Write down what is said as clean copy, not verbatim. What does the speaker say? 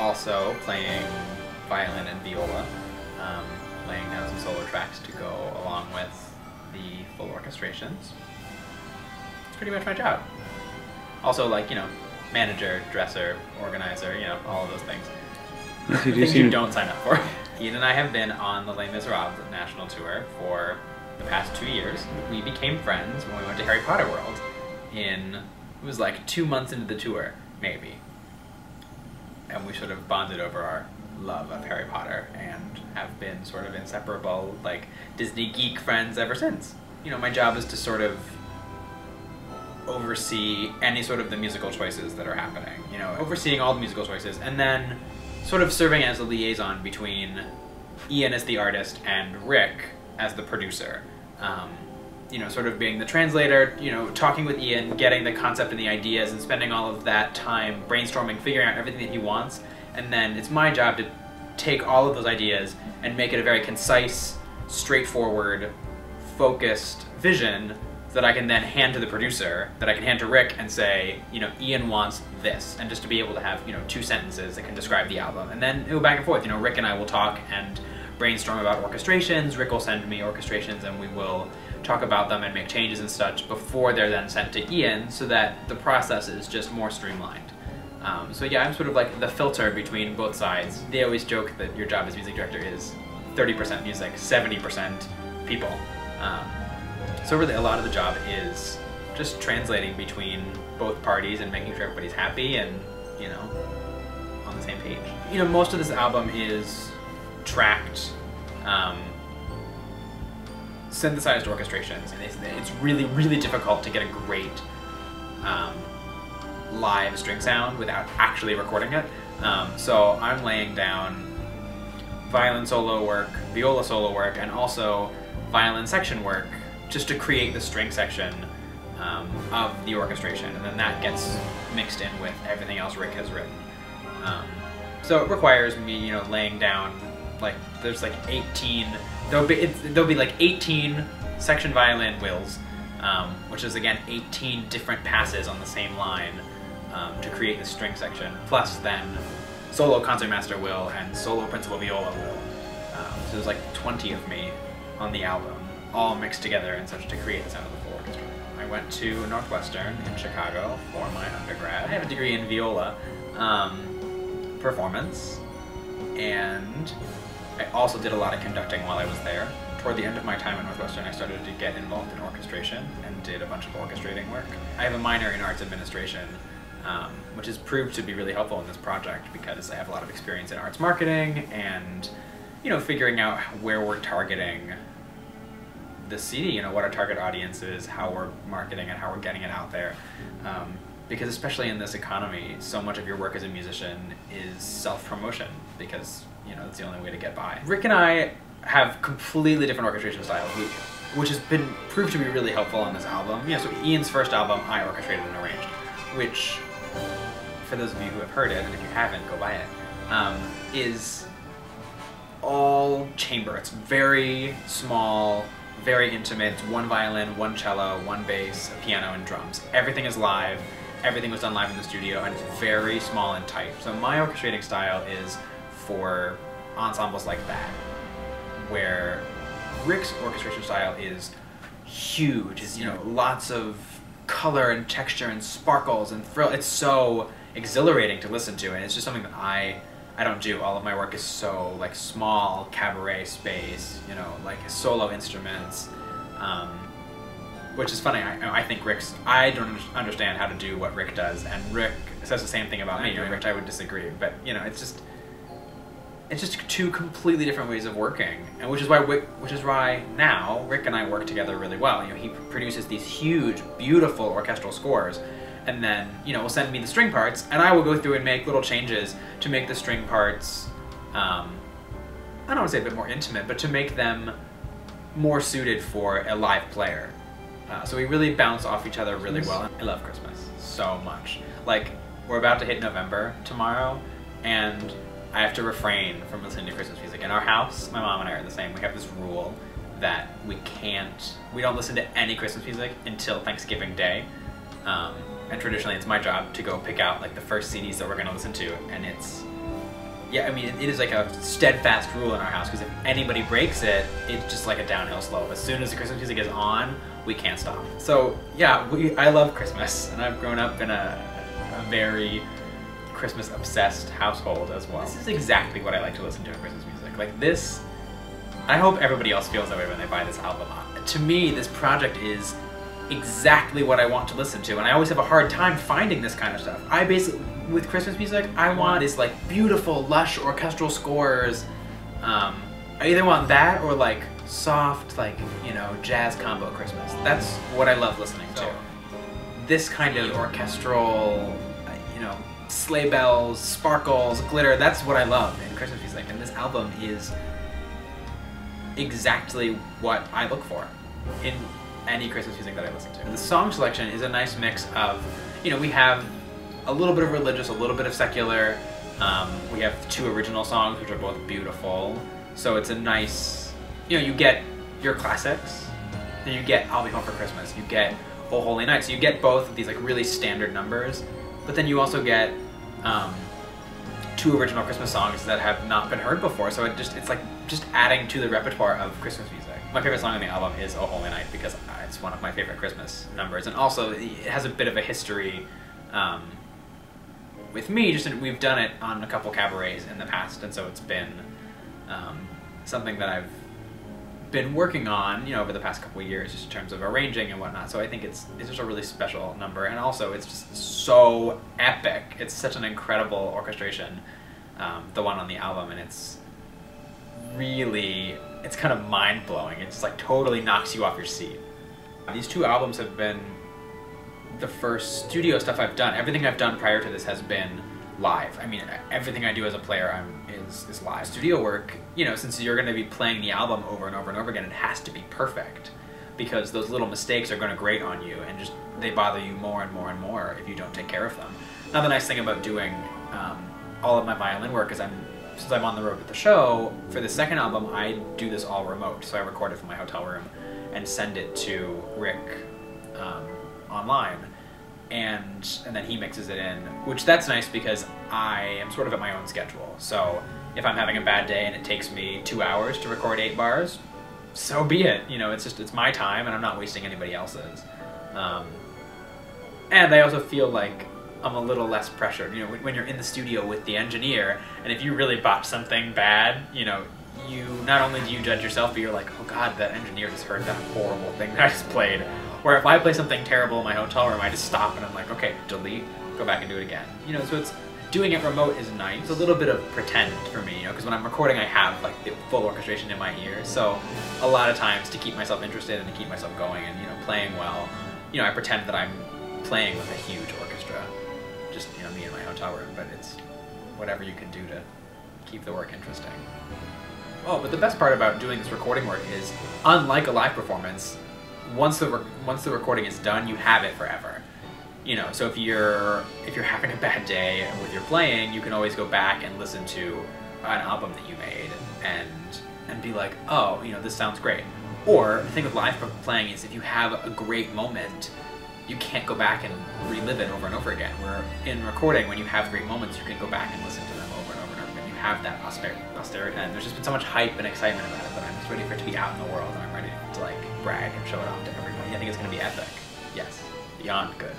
also playing violin and viola, laying down some solo tracks to go along with the full orchestrations. It's pretty much my job. Also, like, you know, manager, dresser, organizer, you know, all of those things. Yes, Things you don't sign up for. Ian and I have been on the Les Miserables national tour for the past 2 years. We became friends when we went to Harry Potter World it was like 2 months into the tour, maybe. And we sort of bonded over our love of Harry Potter and have been sort of inseparable, like, Disney geek friends ever since. You know, my job is to sort of oversee any sort of the musical choices that are happening, you know, overseeing all the musical choices, and then sort of serving as a liaison between Ian as the artist and Rick as the producer. You know, sort of being the translator, you know, talking with Ian, getting the concept and the ideas, and spending all of that time brainstorming, figuring out everything that he wants, and then it's my job to take all of those ideas and make it a very concise, straightforward, focused vision that I can then hand to the producer, that I can hand to Rick and say, you know, Ian wants this, and just to be able to have, you know, 2 sentences that can describe the album. And then go back and forth, you know, Rick and I will talk and brainstorm about orchestrations, Rick will send me orchestrations and we will talk about them and make changes and such before they're then sent to Ian, so that the process is just more streamlined. So yeah, I'm sort of like the filter between both sides. They always joke that your job as music director is 30% music, 70% people. So really a lot of the job is just translating between both parties and making sure everybody's happy and, you know, on the same page. You know, most of this album is tracked, synthesized orchestrations. It's really, really difficult to get a great live string sound without actually recording it. So I'm laying down violin solo work, viola solo work, and also violin section work just to create the string section of the orchestration, and then that gets mixed in with everything else Rick has written. So it requires me, you know, laying down, like, there's like 18, there'll be like 18 section violin wills, which is again 18 different passes on the same line to create the string section, plus then solo concertmaster will and solo principal viola will. So there's like 20 of me on the album, all mixed together and such to create the sound of the full orchestra. I went to Northwestern in Chicago for my undergrad. I have a degree in viola performance, and I also did a lot of conducting while I was there. Toward the end of my time at Northwestern, I started to get involved in orchestration and did a bunch of orchestrating work. I have a minor in arts administration, which has proved to be really helpful in this project because I have a lot of experience in arts marketing and, you know, figuring out where we're targeting the CD, you know, what our target audience is, how we're marketing and how we're getting it out there. Because especially in this economy, so much of your work as a musician is self-promotion because, you know, that's the only way to get by. Rick and I have completely different orchestration styles, which has been proved to be really helpful on this album. You know, so Ian's first album, I orchestrated and arranged, which, for those of you who have heard it, and if you haven't, go buy it, is all chamber. It's very small, very intimate. It's 1 violin, 1 cello, 1 bass, a piano, and drums. Everything is live. Everything was done live in the studio, and it's very small and tight. So my orchestrating style is for ensembles like that, where Rick's orchestration style is huge. It's, you know, lots of color and texture and sparkles and thrill. It's so exhilarating to listen to, and it's just something that I don't do. All of my work is so, like, small cabaret space, you know, like solo instruments, which is funny. I think I don't understand how to do what Rick does, and Rick says the same thing about me, which I would disagree, but, you know, it's just 2 completely different ways of working, and which is why now Rick and I work together really well. You know, he produces these huge, beautiful orchestral scores, and then, you know, will send me the string parts, and I will go through and make little changes to make the string parts, I don't want to say a bit more intimate, but to make them more suited for a live player. So we really bounce off each other really well. I love Christmas so much. Like, we're about to hit November tomorrow, and I have to refrain from listening to Christmas music. In our house, my mom and I are the same. We have this rule that we don't listen to any Christmas music until Thanksgiving Day. And traditionally it's my job to go pick out, like, the first CDs that we're gonna listen to, and it's Yeah, I mean, it is like a steadfast rule in our house, because if anybody breaks it, it's just like a downhill slope. As soon as the Christmas music is on, we can't stop. So yeah, I love Christmas, and I've grown up in a very Christmas obsessed household as well. This is exactly what I like to listen to in Christmas music. Like this, I hope everybody else feels that way when they buy this album. To me, this project is exactly what I want to listen to, and I always have a hard time finding this kind of stuff. I basically, with Christmas music, I want this like beautiful, lush orchestral scores. I either want that or like soft, like, you know, jazz combo Christmas. That's what I love listening to. This kind of orchestral, you know, sleigh bells, sparkles, glitter, that's what I love in Christmas music, and this album is exactly what I look for in any Christmas music that I listen to. The song selection is a nice mix of, you know, we have a little bit of religious, a little bit of secular. We have 2 original songs, which are both beautiful. So it's a nice, you know, you get your classics, then you get I'll Be Home for Christmas, you get Oh Holy Night. So you get both of these like really standard numbers, but then you also get 2 original Christmas songs that have not been heard before. So it's like just adding to the repertoire of Christmas music. My favorite song on the album is Oh Holy Night, because it's one of my favorite Christmas numbers, and also it has a bit of a history with me. Just we've done it on a couple cabarets in the past, and so it's been something that I've been working on, you know, over the past couple of years, just in terms of arranging and whatnot. So I think it's just a really special number, and also it's just so epic. It's such an incredible orchestration, the one on the album, and it's really, it's kind of mind-blowing. It just like totally knocks you off your seat. These 2 albums have been the first studio stuff I've done. Everything I've done prior to this has been live. I mean, everything I do as a player is live. Studio work, you know, since you're going to be playing the album over and over and over again, it has to be perfect, because those little mistakes are going to grate on you, and just they bother you more and more and more if you don't take care of them. Now, the nice thing about doing all of my violin work is since I'm on the road with the show, for the second album, I do this all remote. So I record it from my hotel room and send it to Rick online, and then he mixes it in, which that's nice because I am sort of at my own schedule. So if I'm having a bad day and it takes me 2 hours to record 8 bars, so be it. You know, it's my time, and I'm not wasting anybody else's. And I also feel like I'm a little less pressured. You know, when you're in the studio with the engineer, and if you really botch something bad, you know, you not only do you judge yourself, but you're like, oh God, that engineer just heard that horrible thing that I just played. Where if I play something terrible in my hotel room, I just stop and I'm like, okay, delete, go back and do it again. You know, so it's, doing it remote is nice. It's a little bit of pretend for me, you know, because when I'm recording, I have like the full orchestration in my ears. So a lot of times, to keep myself interested and to keep myself going and, you know, playing well, you know, I pretend that I'm playing with a huge orchestra, just, you know, me in my hotel room. But it's whatever you can do to keep the work interesting. Oh, but the best part about doing this recording work is, unlike a live performance, once the recording is done, you have it forever. You know, so if you're having a bad day with your playing, you can always go back and listen to an album that you made and be like, oh, you know, this sounds great. Or the thing with live playing is, if you have a great moment, you can't go back and relive it over and over again. Where in recording, when you have great moments, you can go back and listen to them over and over and over again. You have that posterity, and there's just been so much hype and excitement about it that I'm just ready for it to be out in the world, and I'm ready to like brag and show it off to everybody. I think it's going to be epic. Yes, beyond good.